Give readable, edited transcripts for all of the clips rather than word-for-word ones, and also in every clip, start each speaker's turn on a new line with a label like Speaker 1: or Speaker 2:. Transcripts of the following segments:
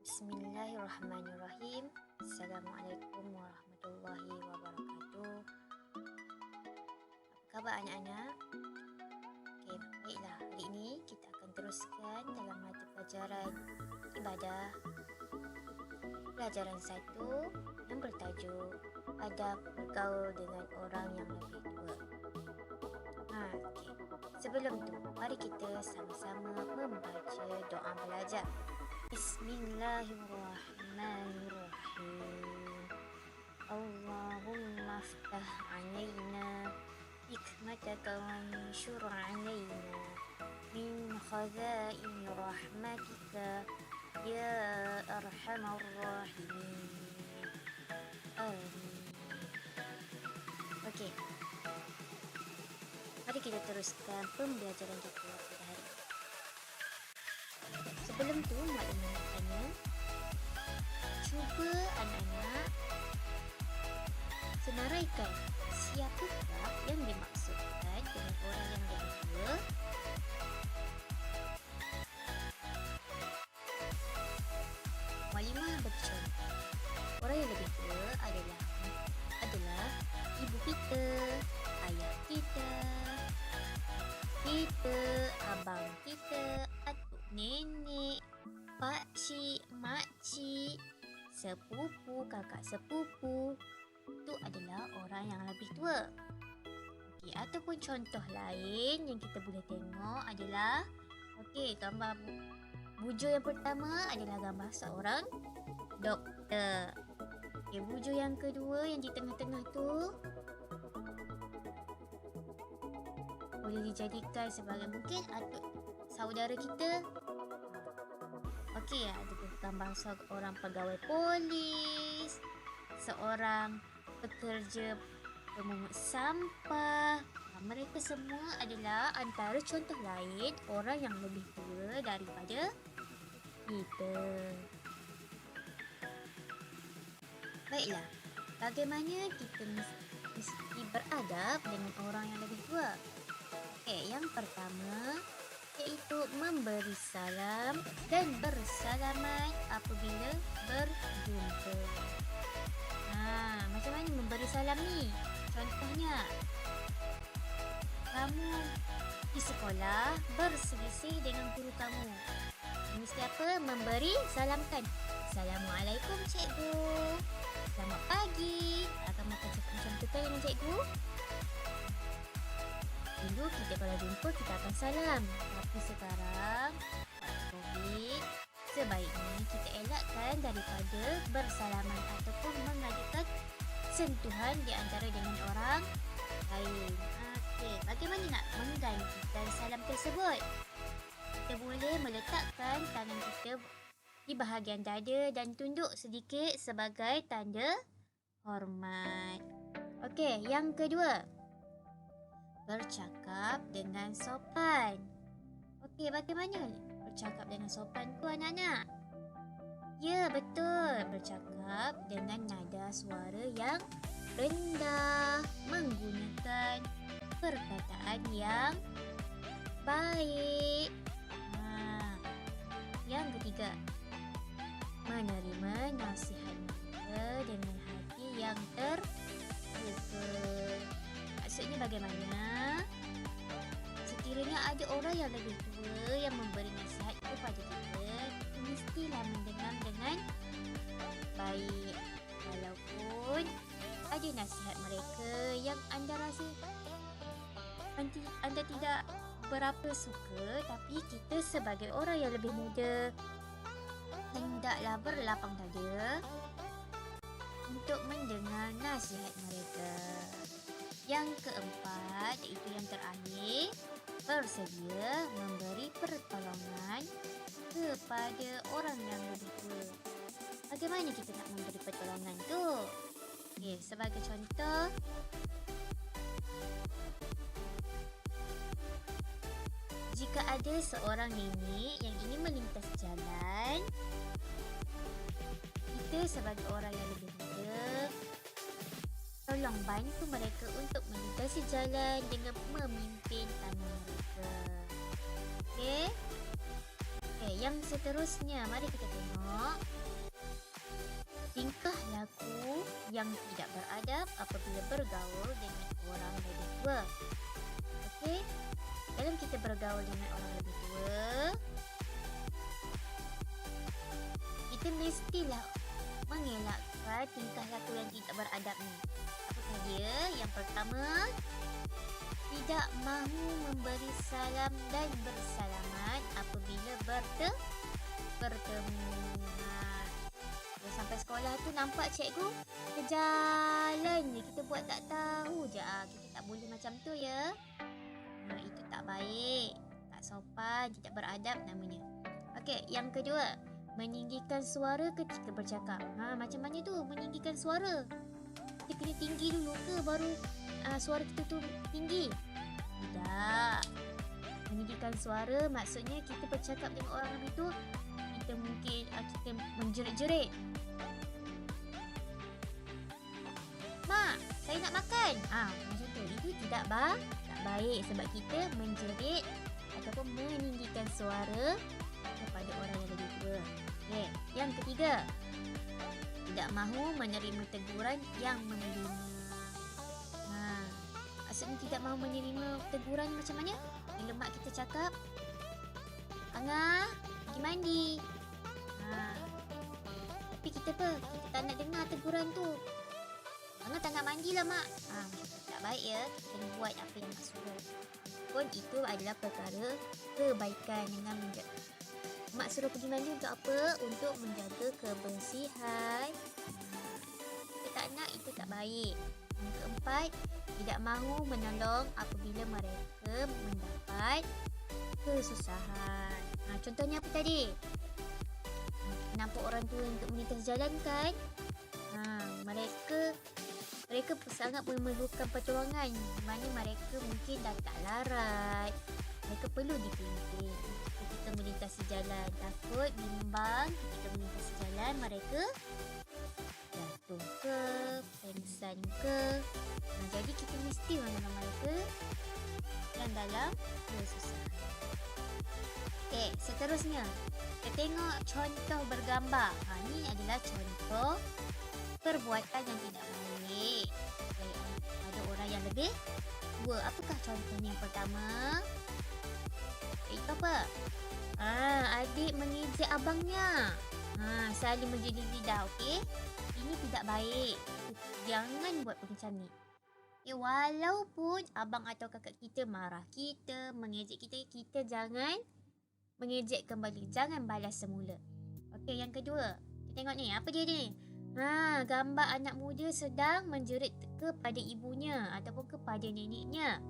Speaker 1: Bismillahirrahmanirrahim. Assalamualaikum warahmatullahi wabarakatuh. Apa khabar anak-anak? Okey, baiklah. Hari ini kita akan teruskan dalam mata pelajaran ibadah. Pelajaran 1 yang bertajuk Adab bergaul dengan orang yang lebih tua. Okey. Sebelum tu, mari kita sama-sama membaca doa belajar. Bismillahirrahmanirrahim. Allahumma aftah alaina hikmataka wa anshur alaina min khazain rahmatika ya arhamar rahimin. Amin. Okey. Mari kita teruskan pembelajaran kita pada hari ini. Sebelum tu, mak ingatkannya, cuba anak-anak senaraikan siapakah yang dimaksudkan dengan orang yang lebih tua. Maklimah bercontoh. Orang yang lebih tua adalah ibu kita, ayah kita, abang kita, atuk nenek, pakcik, makcik, sepupu, kakak sepupu. Itu adalah orang yang lebih tua. Okey, ataupun contoh lain yang kita boleh tengok adalah gambar bujur yang pertama adalah gambar seorang doktor. Bujur yang kedua yang di tengah-tengah tu boleh dijadikan sebagai mungkin atuk saudara kita. Ada gambar seorang pegawai polis, seorang pekerja pemungut sampah. Mereka semua adalah antara contoh lain orang yang lebih tua daripada kita. Baiklah, bagaimana kita mesti beradab dengan orang yang lebih tua? Yang pertama iaitu memberi salam dan bersalaman apabila berjumpa. Macam mana memberi salam ni? Contohnya, kamu di sekolah berselisih dengan guru kamu. Mesti apa? Memberi salamkan. Assalamualaikum cikgu. Selamat pagi. Kamu akan cakap macam tu kan dengan cikgu? Dulu kita kalau jumpa kita akan salam. Tapi sekarang COVID, sebaiknya kita elakkan daripada bersalaman ataupun mengadakan sentuhan di antara dengan orang lain. Bagaimana nak menggantikan salam tersebut? Kita boleh meletakkan tangan kita di bahagian dada dan tunduk sedikit sebagai tanda hormat. Yang kedua, bercakap dengan sopan. Bagaimana bercakap dengan sopan tu anak-anak? Ya, betul. Bercakap dengan nada suara yang rendah, menggunakan perkataan yang baik. Yang ketiga, menerima nasihat mereka dengan hati yang terbuka. Maksudnya bagaimana? Sekiranya ada orang yang lebih tua yang memberi nasihat kepada kita mestilah mendengar dengan baik. Walaupun ada nasihat mereka yang anda rasa anda tidak berapa suka, tapi kita sebagai orang yang lebih muda hendaklah berlapang dada untuk mendengar nasihat mereka. Yang keempat, iaitu yang terakhir, bersedia memberi pertolongan kepada orang yang lebih tua. Bagaimana kita nak memberi pertolongan tu? Sebagai contoh, jika ada seorang nenek yang ingin melintas jalan, kita sebagai orang yang lebih muda tolong bantu mereka untuk melintasi jalan dengan memimpin tangan mereka. yang seterusnya mari kita tengok tingkah laku yang tidak beradab apabila bergaul dengan orang lebih tua. Okey, dalam kita bergaul dengan orang lebih tua, kita mestilah mengelakkan tingkah laku yang tidak beradab ni. Apakah dia? Yang pertama, tidak mahu memberi salam dan bersalamat apabila bertemu. Dah sampai sekolah tu nampak cikgu berjalan je, kita buat tak tahu je. Kita tak boleh macam tu ya. Itu tak baik, tak sopan, tidak beradab namanya. Okey, yang kedua, meninggikan suara ketika bercakap. Macam mana tu meninggikan suara? Kita kena tinggi dulu ke baru suara kita tu tinggi? Tidak. Meninggikan suara maksudnya kita bercakap dengan orang lebih tu, kita mungkin kita menjerit-jerit. Mak, saya nak makan. Macam tu. Itu tak baik sebab kita menjerit ataupun meninggikan suara kepada orang yang lebih tua. Okay. Yang ketiga, tidak mahu menerima teguran yang membina. Maksudnya tidak mahu menerima teguran macam mana? Bila mak kita cakap, Angah, pergi mandi. Tapi kita tak nak dengar teguran tu. Angah tak nak mandilah mak. Tak baik ya. Kita kena buat apa yang mak suruh. Pun itu adalah perkara kebaikan dengan mak suruh pergi mandi untuk apa? Untuk menjaga kebersihan. Kita tak nak, itu tak baik. Yang keempat, tidak mahu menolong apabila mereka mendapat kesusahan. Contohnya apa tadi? Nampak orang tua untuk melintas jalan kan? Mereka sangat memerlukan pertolongan. Mana mereka mungkin dah tak larat. Mereka perlu dipimpin ketika kita melintasi jalan. Takut bimbang ketika melintasi jalan mereka jatuh ke, pengsan ke. Jadi kita mesti menolong mereka yang dalam kesusahan. Okey, seterusnya kita tengok contoh bergambar. Ini adalah contoh perbuatan yang tidak baik pada orang yang lebih tua. Apakah contohnya? Yang pertama, itu apa? Adik mengejek abangnya. Saling menjadi lidah. Okey, ini tidak baik. Jangan buat macam ni. Walaupun abang atau kakak kita marah kita, mengejek kita, kita jangan mengejek kembali. Jangan balas semula. Okey, yang kedua, kita tengok ni. Apa dia ni? Gambar anak muda sedang menjerit kepada ibunya ataupun kepada neneknya.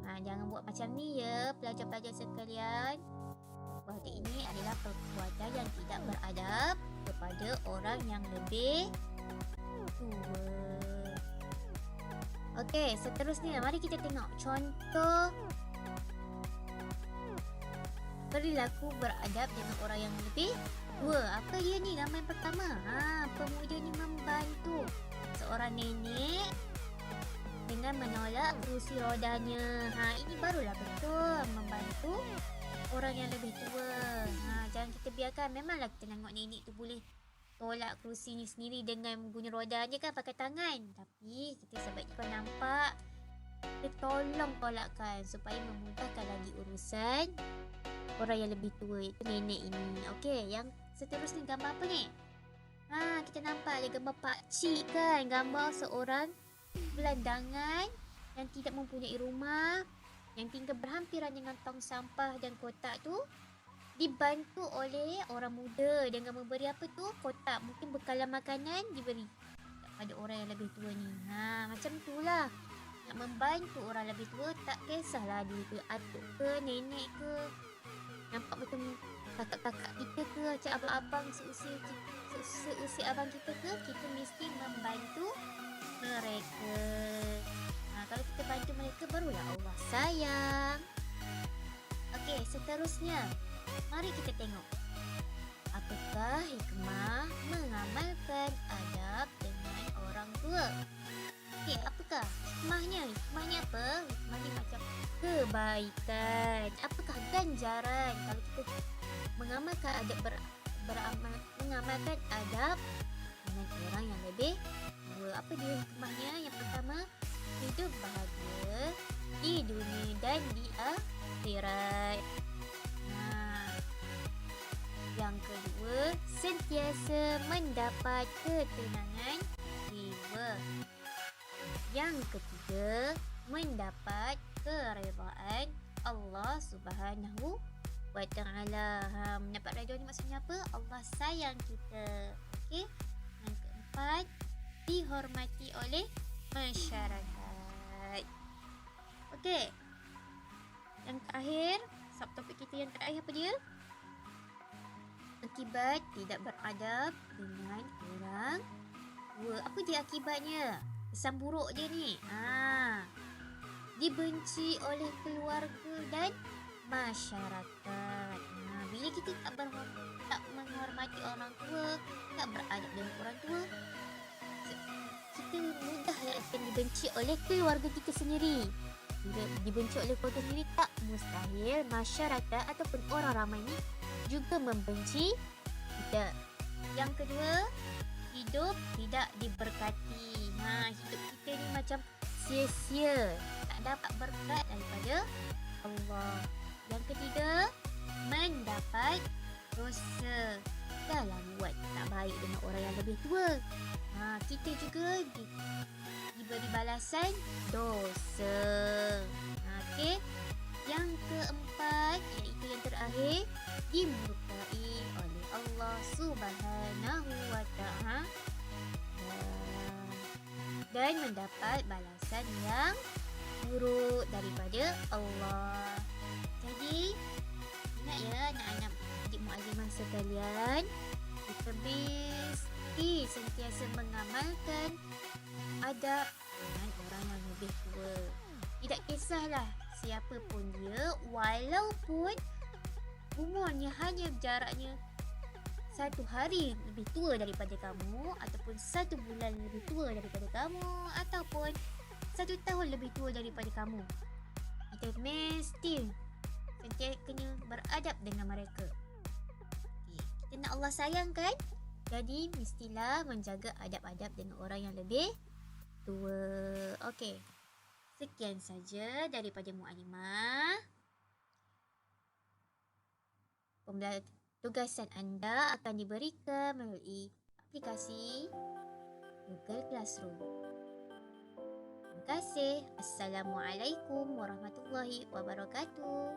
Speaker 1: Jangan buat macam ni ya, pelajar-pelajar sekalian. Perbuatan ini adalah perbuatan yang tidak beradab kepada orang yang lebih tua. Okey, seterusnya mari kita tengok contoh perilaku beradab dengan orang yang lebih tua. Apa dia ni? Gambar yang pertama. Pemuda ni membantu seorang nenek dengan menolak kerusi rodanya. Ini barulah betul membantu orang yang lebih tua. Jangan kita biarkan. Memanglah kita tengok nenek tu boleh tolak kerusi ni sendiri dengan guna roda je kan, pakai tangan. Tapi kita sebaiknya kau nampak, kita tolong tolakkan supaya memudahkan lagi urusan orang yang lebih tua, itu nenek ini. Okey, yang seterusnya gambar apa ni? Kita nampak ada gambar pakcik kan, gambar seorang gelandangan yang tidak mempunyai rumah, yang tinggal berhampiran dengan tong sampah dan kotak tu, dibantu oleh orang muda dengan memberi apa tu? Kotak, mungkin bekalan makanan diberi kepada orang yang lebih tua ni. Macam itulah. Nak membantu orang lebih tua, tak kisahlah dia tu atuk ke, nenek ke, nampak betul kakak-kakak kita ke, macam abang-abang seusia abang kita ke, kita mesti membantu mereka. Kalau kita bantu mereka, barulah Allah sayang. Okey, seterusnya mari kita tengok apakah hikmah mengamalkan adab dengan orang tua. Okey, apa apakah hikmahnya? Hikmahnya apa? Hikmahnya macam kebaikan. Apakah ganjaran kalau kita mengamalkan adab mengamalkan adab dengan orang yang lebih tua? Apa dia hikmahnya? Yang pertama, hidup bahagia di dunia dan di akhirat. Yang kedua, sentiasa mendapat ketenangan jiwa. Yang ketiga, mendapat keredaan Allah Subhanahu wa Ta'ala. Mendapat redha ni maksudnya apa? Allah sayang kita. Okey. Yang keempat, dihormati oleh masyarakat. Okey. Yang terakhir, subtopik kita yang terakhir apa dia? Akibat tidak beradab dengan orang tua. Apa dia akibatnya? Kesan buruk dia ni. Dibenci oleh keluarga dan masyarakat. Bila kita tak menghormati orang tua, tak beradab dengan orang tua, kita mudah akan dibenci oleh keluarga kita sendiri. Bila dibenci oleh keluarga sendiri, tak mustahil masyarakat ataupun orang ramai ni juga membenci kita. Yang kedua, hidup tidak diberkati. Hidup kita ni macam sia-sia, tak dapat berkat daripada Allah. Yang ketiga, mendapat dosa dalam buat tak baik dengan orang yang lebih tua. Kita juga diberi balasan dosa. Okey. Yang keempat, iaitu yang terakhir, dimurkai oleh Allah Subhanahu wa Ta'ala dan mendapat balasan yang buruk daripada Allah. Jadi, ingat ya anak-anak adik mukadimah sekalian, kita mesti sentiasa mengamalkan adab dengan orang yang lebih tua. Tidak kisahlah siapa pun dia, walaupun umurnya hanya jaraknya 1 hari lebih tua daripada kamu, ataupun 1 bulan lebih tua daripada kamu, ataupun 1 tahun lebih tua daripada kamu. Kita mesti sentiasa kena beradab dengan mereka. Kita nak Allah sayang kan? Jadi mestilah menjaga adab-adab dengan orang yang lebih tua. Okey. Sekian saja daripada Mu'alimah. Tugasan anda akan diberikan melalui aplikasi Google Classroom. Terima kasih. Assalamualaikum warahmatullahi wabarakatuh.